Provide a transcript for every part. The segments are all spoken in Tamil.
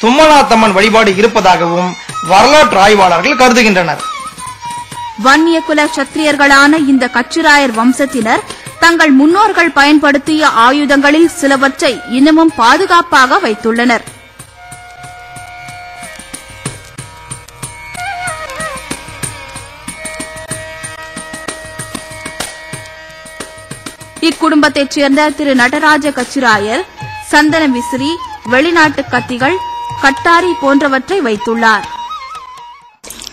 தும்மனாத்தம்மன் வழிபாடு இருப்பதாகவும் வரலாற்று ஆய்வாளர்கள் கருதுகின்றனர். வன்னிய குல சத்திரியர்களான இந்த கச்சிராயர் வம்சத்தினர் தங்கள் முன்னோர்கள் பயன்படுத்திய ஆயுதங்களில் சிலவற்றை இன்னமும் பாதுகாப்பாக வைத்துள்ளனர். இக்குடும்பத்தைச் சேர்ந்த திரு நடராஜ கச்சிராயர் சந்தன விசிறி, வெளிநாட்டு கத்திகள், கட்டாரி போன்றவற்றை வைத்துள்ளார்.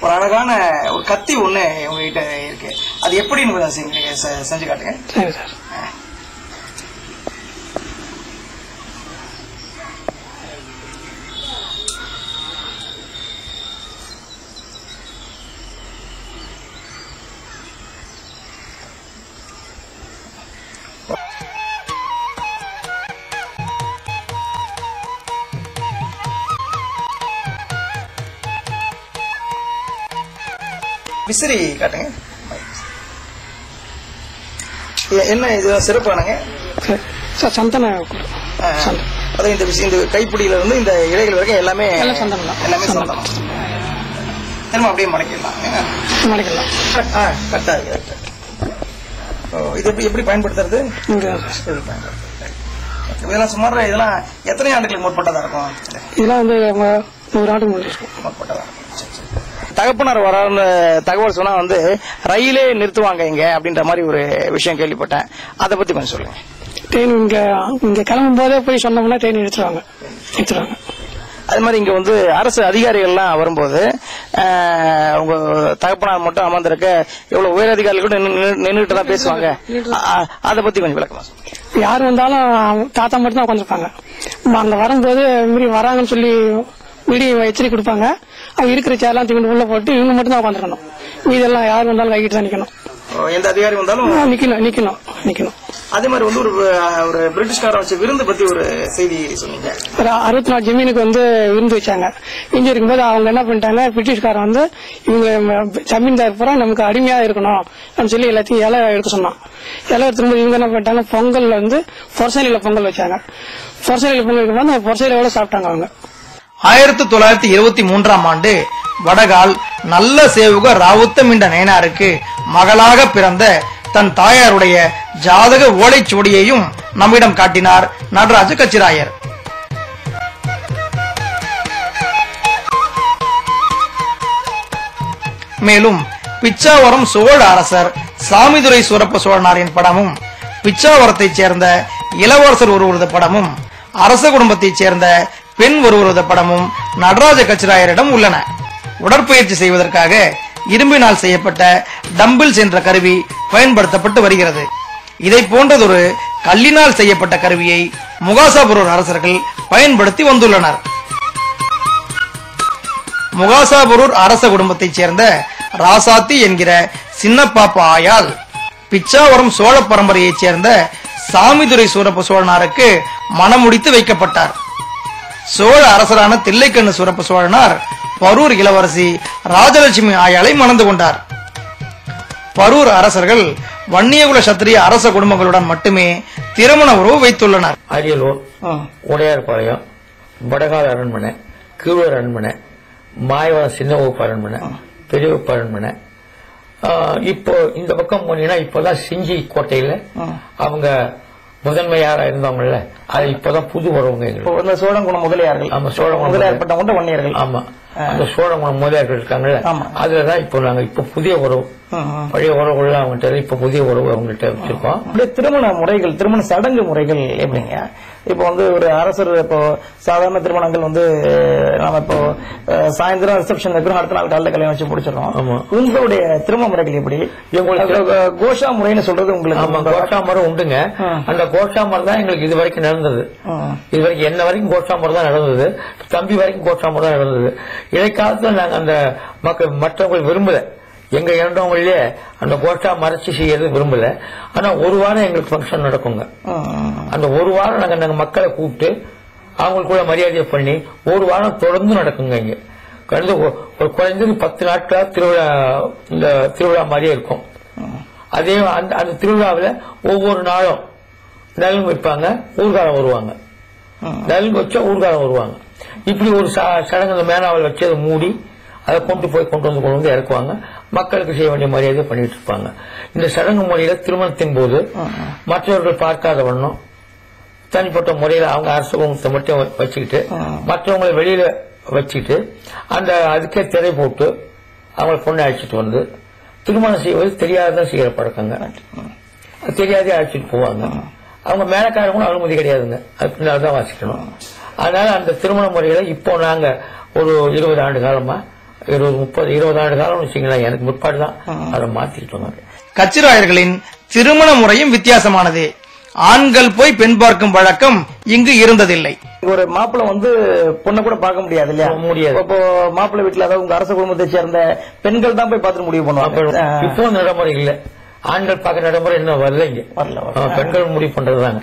ஒரு அழகான ஒரு கத்தி ஒண்ணு உங்ககிட்ட இருக்கு, அது எப்படின்னு செஞ்சு காட்டுங்க. விசிறி காட்டுங்க. என்ன இது சிறப்பானுங்க? சந்தன. இந்த கைப்பிடியில இருந்து இந்த இலைகள் வரைக்கும் எல்லாமே சந்தனம். திரும்ப அப்படியே மடக்கிடலாம். கரெக்டா இருக்கு. இது எப்படி பயன்படுத்துறது? இதெல்லாம் சுமார் இதெல்லாம் எத்தனை ஆண்டுகளுக்கு முற்பட்டதா இருக்கும்? இதெல்லாம் வந்து 100 ஆண்டு முற்பட்டதா இருக்கும். தகப்பனார் வர தகவல் சொன்னா வந்து ரயிலே நிறுத்துவாங்க இங்க அப்படின்ற மாதிரி ஒரு விஷயம் கேள்விப்பட்டேன். அதை பத்தி கொஞ்சம் சொல்லுங்க. ட்ரெயின் இங்க கிளம்பும் போதே போய் சொன்னோம்னா ட்ரெயின் நிறுத்துவாங்க. அது மாதிரி இங்க வந்து அரசு அதிகாரிகள்லாம் வரும்போது உங்க தகப்பனார் மட்டும் அமர்ந்திருக்க எவ்வளவு உயர் அதிகாரிகள் கூட நின்றுட்டு தான் பேசுவாங்க. அதை பத்தி கொஞ்சம் விளக்கலாம். யாரு வந்தாலும் தாத்தா மட்டும் தான் உட்காந்துருப்பாங்க. அங்க வரும்போது மீறி வராங்கன்னு சொல்லி மீடி எச்சரிக்கை கொடுப்பாங்க. அவங்க இருக்கிற சேர்லாம் தூக்கி உள்ள போட்டு இவங்க மட்டும் தான் உட்காந்துருக்கணும். மீதெல்லாம் யாரு வந்தாலும் கைகிட்டு தான் நிக்கணும். எந்த அதிகாரி வந்தாலும் நிக்கணும். அதே மாதிரி வந்து ஒரு பிரிட்டிஷ்கார வச்ச விருந்து பத்தி ஒரு செய்தி சொன்னீங்க. ஒரு 64 ஜமீனுக்கு வந்து விருந்து வச்சாங்க. இங்க இருக்கும்போது அவங்க என்ன பண்ணிட்டாங்க, பிரிட்டிஷ்காரன் வந்து இவங்க ஜமீன்தார் பூரா நமக்கு அடிமையா இருக்கணும் சொல்லி எல்லாத்தையும் இலை எடுக்க சொன்னான். இலை எடுத்துக்கும்போது இவங்க என்ன பண்ணிட்டாங்க, பொங்கல்ல வந்து பொரசையில பொங்கல் வச்சாங்க. பொரசையில பொங்கல் இருக்கும்போது அந்த பொரசையில சாப்பிட்டாங்க அவங்க. 1923ஆம் ஆண்டு வடகால் நல்ல சேவுக ராவுத்தமிண்ட நயனாருக்கு மகளாக பிறந்த தன் தாயாருடைய ஜாதக ஓலைச்சுவடியையும் நம்மிடம் காட்டினார் நடராஜ கச்சிராயர். மேலும் பிச்சாவரம் சோழ அரசர் சாமிதுரை சூரப்ப சோழனாரின் படமும், பிச்சாவரத்தைச் சேர்ந்த இளவரசர் ஒருவரது படமும், அரச குடும்பத்தைச் சேர்ந்த பெண் ஒருவரது படமும் நடராஜ கச்சிராயரிடம் உள்ளன. உடற்பயிற்சி செய்வதற்காக இரும்பினால் செய்யப்பட்ட டம்பிள்ஸ் என்ற கருவி பயன்படுத்தப்பட்டு வருகிறது. இதை போன்றதொரு கல்லினால் செய்யப்பட்ட கருவியை முகாசாபுரூர் அரசர்கள் பயன்படுத்தி வந்துள்ளனர். முகாசாபுரூர் அரச குடும்பத்தைச் சேர்ந்த ராசாத்தி என்கிற சின்னப்பாப்பா ஆயால் பிச்சாவரம் சோழ பரம்பரையைச் சேர்ந்த சாமிதுரை சூரப்ப சோழனாருக்கு மணமுடித்து வைக்கப்பட்டார். சோழ அரசரான தில்லைக்கண்ணு சூரப்ப சோழனார் பரூர் இளவரசி ராஜலட்சுமி ஆயாளை மணந்து கொண்டார். பரூர் அரசர்கள் வன்னியகுல சத்திரிய அரச குடும்பங்களுடன் மட்டுமே திருமண உறவு வைத்துள்ளனர். அரியலூர், உடையார்பாளையம், வடகால் அரண்மனை, கீழூர் அரண்மனை, மாயவரம் சின்ன வகுப்பு அரண்மனை, பெரிய வகுப்பு அரண்மனை. இப்போ இந்த பக்கம் போனீங்கன்னா இப்பதான் செஞ்சி கோட்டையில அவங்க முதன்மையாரா இருந்தவங்கல்ல, அது இப்பதான் புது வரவங்க எங்களுக்கு சோழங்குணம் முதலியார்கள். ஆமா, சோழகுணம் முதலியார்பட்ட கொண்ட வன்னியர்கள். ஆமா, அந்த சோழகுணம் முதலியார்கள் இருக்காங்கல்ல, அதுலதான் இப்போ நாங்க இப்ப புதிய உறவு, பழைய உறவுகள் அவங்ககிட்ட இப்ப புதிய உறவு அவங்ககிட்ட வச்சிருக்கோம். திருமண முறைகள், திருமண சடங்கு முறைகள் எப்படிங்க? இப்போ வந்து ஒரு அரசர், இப்போ சாதாரண திருமணங்கள் வந்து நாம இப்போ சாயந்தரம் ரிசப்ஷன் வைக்கிறோம், அடுத்த நாள் காலைல கல்யாணம் வச்சு முடிச்சிடறோம். உங்களுடைய திருமண முறைகள் எப்படி? கோஷா முறைன்னு சொல்றது உங்களுக்கு? ஆமா, கோஷா முறை உண்டுங்க. அந்த கோஷா முறை தான் எங்களுக்கு இது வரைக்கும் நடந்தது. இது வரைக்கும் என்ன வரைக்கும் கோஷா முறை தான் நடந்தது. தம்பி வரைக்கும் கோஷா முறை தான் நடந்தது. இடைக்காலத்துல நாங்க அந்த மற்றவங்க விரும்பல, எங்க இறந்தவங்களே அந்த கோஷா மறைச்சு செய்யறது விரும்பல. ஆனா ஒரு வாரம் எங்களுக்கு ஃபங்க்ஷன் நடக்குங்க. அந்த ஒரு வாரம் நாங்க மக்களை கூப்பிட்டு அவங்களுக்குள்ள மரியாதையை பண்ணி ஒரு வாரம் தொடர்ந்து நடக்குங்க. இங்க கடந்து ஒரு குறைஞ்சது 10 நாட்களா திருவிழா, இந்த திருவிழா மாதிரியே இருக்கும். அதே அந்த திருவிழாவில் ஒவ்வொரு நாளும் நலுங்கு வைப்பாங்க, ஊர்காலம் வருவாங்க. நலுங்கு வச்சா ஊர்காலம் வருவாங்க. இப்படி ஒரு சடங்கு அந்த மேனாவில் வச்சு அதை மூடி அதை கொண்டு வந்து இறக்குவாங்க. மக்களுக்கு செய்ய வேண்டிய மரியாதையை பண்ணிட்டு இருப்பாங்க. இந்த சடங்கு முறையில திருமணத்தின் போது மற்றவர்கள் பார்க்காத வண்ணம் தனிப்பட்ட முறையில அவங்க அரச குடும்பத்தை மட்டும் வச்சுக்கிட்டு மற்றவங்களை வெளியில வச்சுக்கிட்டு அதுக்கே திரை போட்டு அவங்களை பொண்ணை அழைச்சிட்டு வந்து திருமணம் செய்வது தெரியாததான் செய்யற பழக்கங்க. தெரியாதே அழைச்சிட்டு போவாங்க. அவங்க மேலக்காரங்களும் அனுமதி கிடையாதுங்க. அது பின்னால்தான் வாசிக்கணும். அதனால அந்த திருமண முறைகளை இப்போ நாங்க ஒரு 20 ஆண்டு காலமா 20 ஆண்டு காலம் வச்சுங்களேன், எனக்கு முற்பாடுதான் அதை மாத்திக்கிட்டோம். கச்சிராயர்களின் திருமண முறையும் வித்தியாசமானது. ஆண்கள் போய் பெண் பார்க்கும் வழக்கம் இங்கு இருந்ததில்லை. ஒரு மாப்பிள்ளை வந்து பொண்ணை கூட பார்க்க முடியாது இல்லையா? முடியாது. இப்போ மாப்பிள்ளை வீட்டுல அதாவது உங்க அரச குடும்பத்தை சேர்ந்த பெண்கள் தான் போய் பார்த்து முடிவு பண்ணுவாங்க. இப்போ நடைமுறை இல்ல. ஆண்கள் பார்க்க நடைமுறை இன்னும் வரலைங்க. பெண்கள் முடிவு பண்றதுதாங்க.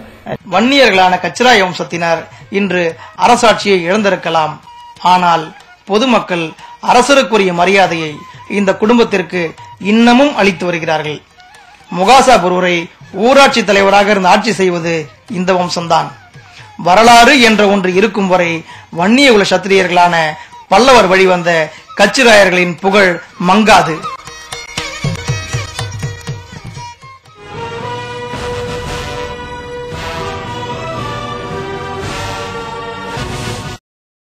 வன்னியர்களான கச்சிராய வம்சத்தினர் இன்று அரசாட்சியை இழந்திருக்கலாம். ஆனால் பொதுமக்கள் அரசருக்குரிய மரியாதையை இந்த குடும்பத்திற்கு இன்னமும் அளித்து வருகிறார்கள். முகாசா குருவரை ஊராட்சி தலைவராக இருந்து ஆட்சி செய்வது இந்த வம்சம்தான். வரலாறு என்ற ஒன்று இருக்கும் வரை வன்னிய குல சத்திரியர்களான பல்லவர் வழிவந்த கச்சிராயர்களின் புகழ் மங்காது.